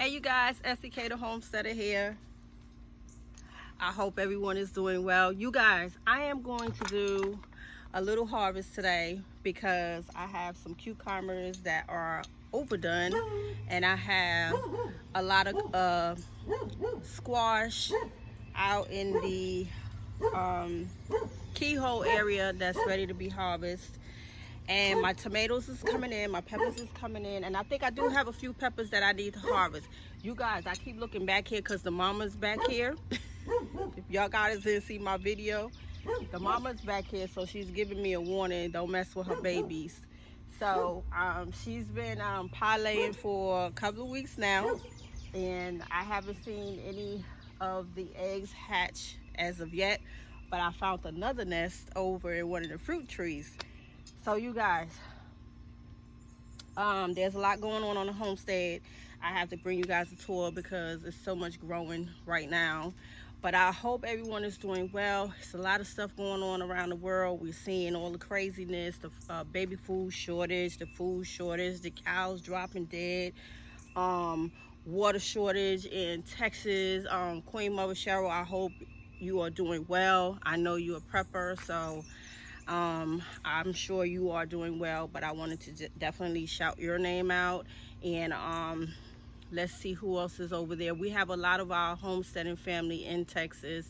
Hey you guys, SDK the Homesteader here. I hope everyone is doing well. You guys, I am going to do a little harvest today because I have some cucumbers that are overdone, and I have a lot of squash out in the keyhole area that's ready to be harvested. And my tomatoes is coming in, my peppers is coming in, and I think I do have a few peppers that I need to harvest. You guys, I keep looking back here because the mama's back here. If y'all guys didn't see my video, the mama's back here, so she's giving me a warning, don't mess with her babies. So she's been piloting for a couple of weeks now, and I haven't seen any of the eggs hatch as of yet, but I found another nest over in one of the fruit trees. So you guys, there's a lot going on the homestead. I have to bring you guys a tour because there's so much growing right now. But I hope everyone is doing well. It's a lot of stuff going on around the world. We're seeing all the craziness, the baby food shortage, the food shortage, the cows dropping dead, water shortage in Texas. Queen Mother Cheryl, I hope you are doing well. I know you're a prepper, so I'm sure you are doing well, but I wanted to definitely shout your name out. And let's see who else is over there. We have a lot of our homesteading family in Texas.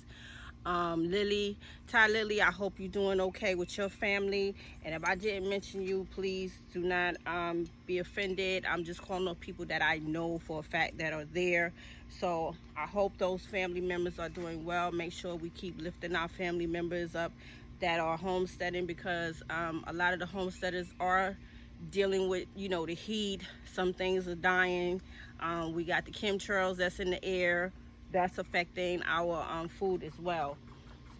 Lily, Lily, I hope you're doing okay with your family. And if I didn't mention you, please do not be offended. I'm just calling up people that I know for a fact that are there. So I hope those family members are doing well. Make sure we keep lifting our family members up that are homesteading, because a lot of the homesteaders are dealing with, you know, the heat. Some things are dying. We got the chemtrails that's in the air that's affecting our food as well,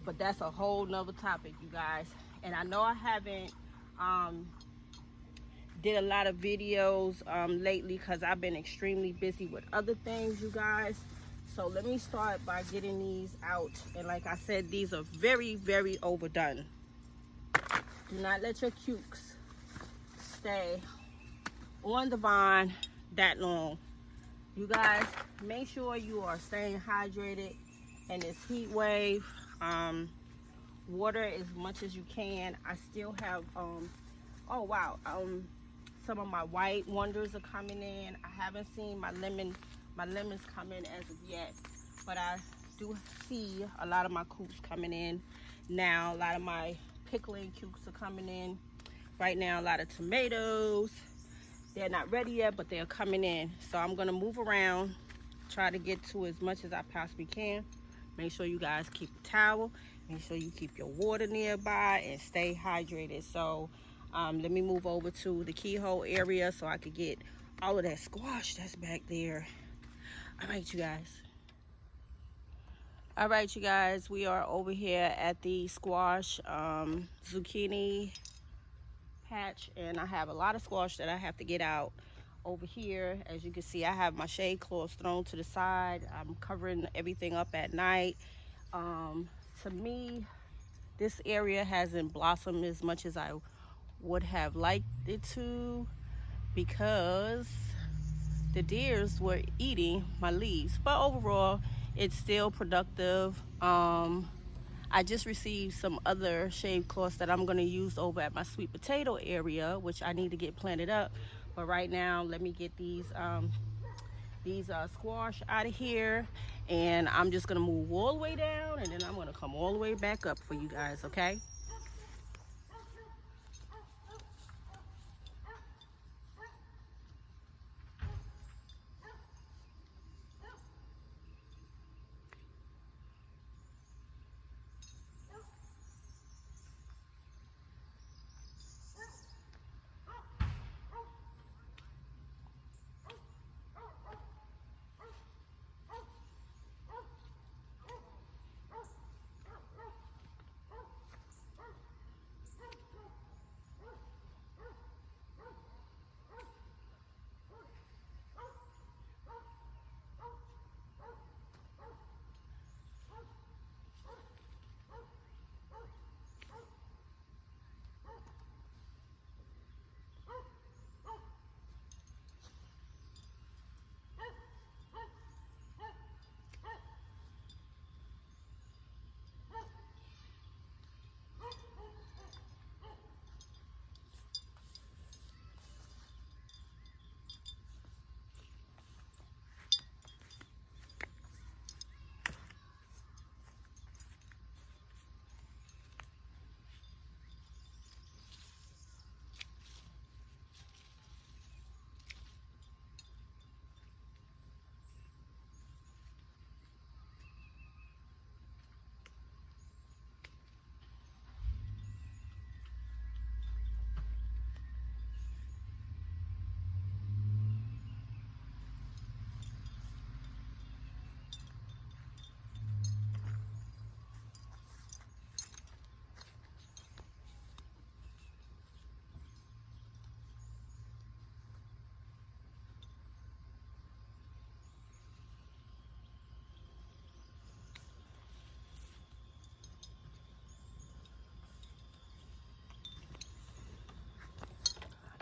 but that's a whole nother topic, you guys. And I know I haven't did a lot of videos lately because I've been extremely busy with other things, you guys. So let me start by getting these out. And like I said, these are very, very overdone. Do not let your cukes stay on the vine that long. You guys, make sure you are staying hydrated in this heat wave. Water as much as you can. I still have, oh wow, some of my white wonders are coming in. I haven't seen my lemons come in as of yet, but I do see a lot of my coops coming in now. A lot of my pickling cukes are coming in right now. A lot of tomatoes. They're not ready yet, but they're coming in. So I'm gonna move around, try to get to as much as I possibly can. Make sure you guys keep a towel. Make sure you keep your water nearby and stay hydrated. So let me move over to the keyhole area so I could get all of that squash that's back there. All right, you guys. All right, you guys, we are over here at the squash zucchini patch, and I have a lot of squash that I have to get out over here. As you can see, I have my shade cloths thrown to the side. I'm covering everything up at night. To me, this area hasn't blossomed as much as I would have liked it to, because the deers were eating my leaves. But overall, it's still productive. I just received some other shade cloths that I'm going to use over at my sweet potato area, which I need to get planted up. But right now, let me get these squash out of here, and I'm just going to move all the way down, and then I'm going to come all the way back up for you guys, okay?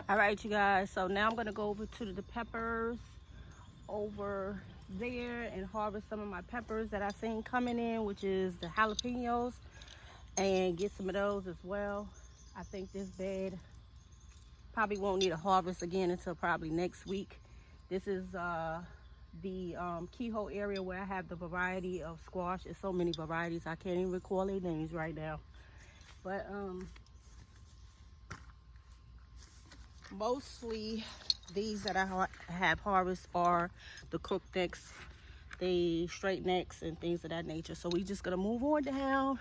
All right, you guys, so now I'm gonna go over to the peppers over there and harvest some of my peppers that I've seen coming in, which is the jalapenos, and get some of those as well. I think this bed probably won't need a harvest again until probably next week. This is the keyhole area where I have the variety of squash. There's so many varieties I can't even recall their names right now, but mostly these that I have harvest are the crooked necks, the straight necks, and things of that nature. So we just gonna move on down.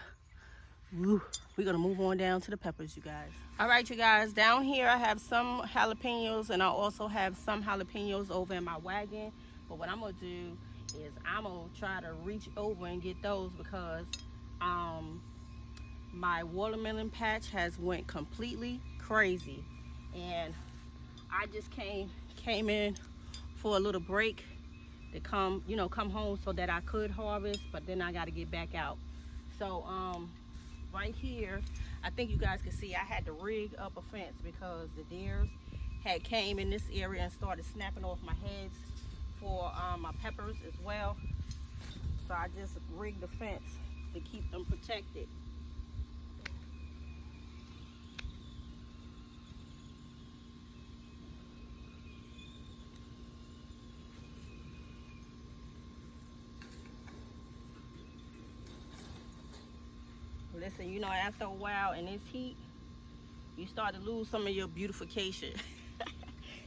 We're gonna move on down to the peppers, you guys. All right, you guys, down here I have some jalapenos, and I also have some jalapenos over in my wagon. But what I'm gonna do is I'm gonna try to reach over and get those, because my watermelon patch has went completely crazy, and I just came in for a little break to come home so that I could harvest, but then I got to get back out. So right here, I think you guys can see I had to rig up a fence because the deers had came in this area and started snapping off my heads for my peppers as well. So I just rigged the fence to keep them protected. Listen, you know, after a while in this heat, you start to lose some of your beautification.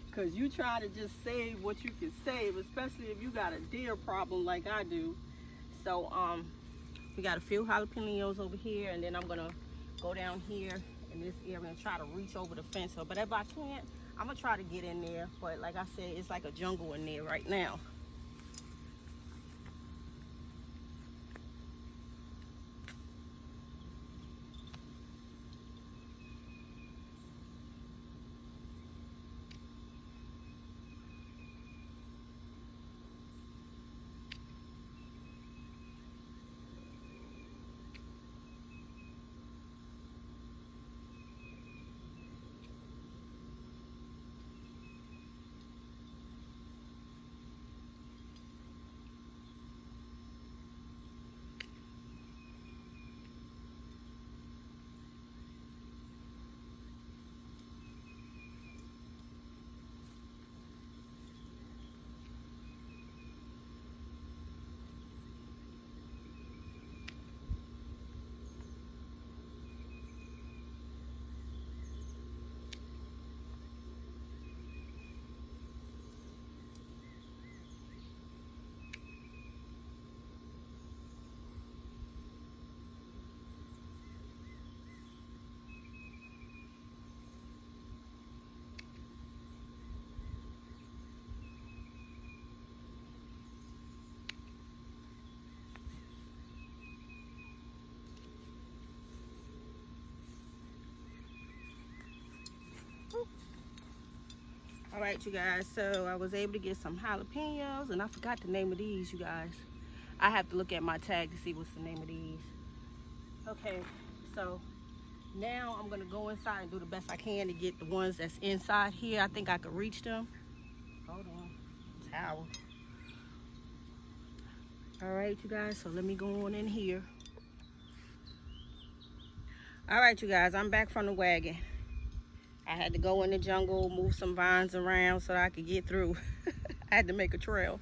Because you try to just save what you can save, especially if you got a deer problem like I do. So we got a few jalapenos over here, and then I'm gonna go down here in this area and try to reach over the fence. But if I can't, I'm gonna try to get in there. But like I said, it's like a jungle in there right now. All right, you guys, so I was able to get some jalapenos, and I forgot the name of these, you guys. I have to look at my tag to see what's the name of these. Okay, so now I'm gonna go inside and do the best I can to get the ones that's inside here. I think I could reach them. Hold on, towel. All right, you guys, so let me go on in here. All right, you guys, I'm back from the wagon. I had to go in the jungle, move some vines around so that I could get through. I had to make a trail.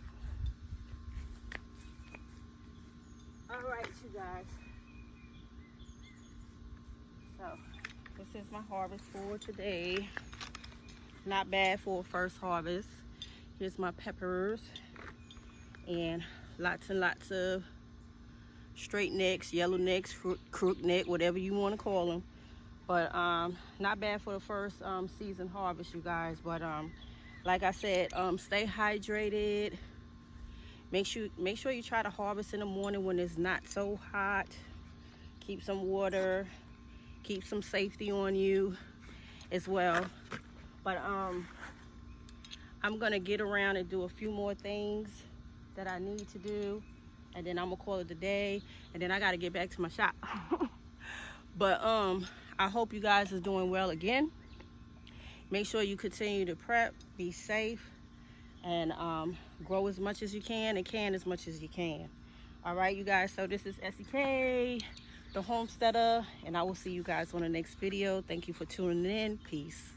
All right, you guys. So, this is my harvest for today. Not bad for a first harvest. Here's my peppers. And lots and lots of straight necks, yellow necks, crook neck, whatever you want to call them. But not bad for the first season harvest, you guys. But like I said, stay hydrated. Make sure you try to harvest in the morning when it's not so hot. Keep some water. Keep some safety on you as well. But I'm gonna get around and do a few more things that I need to do, and then I'm gonna call it a day, and then I gotta get back to my shop. But I hope you guys is doing well again. Make sure you continue to prep, be safe, and grow as much as you can and can as much as you can. All right, you guys, so this is SEK, the homesteader, and I will see you guys on the next video. Thank you for tuning in. Peace.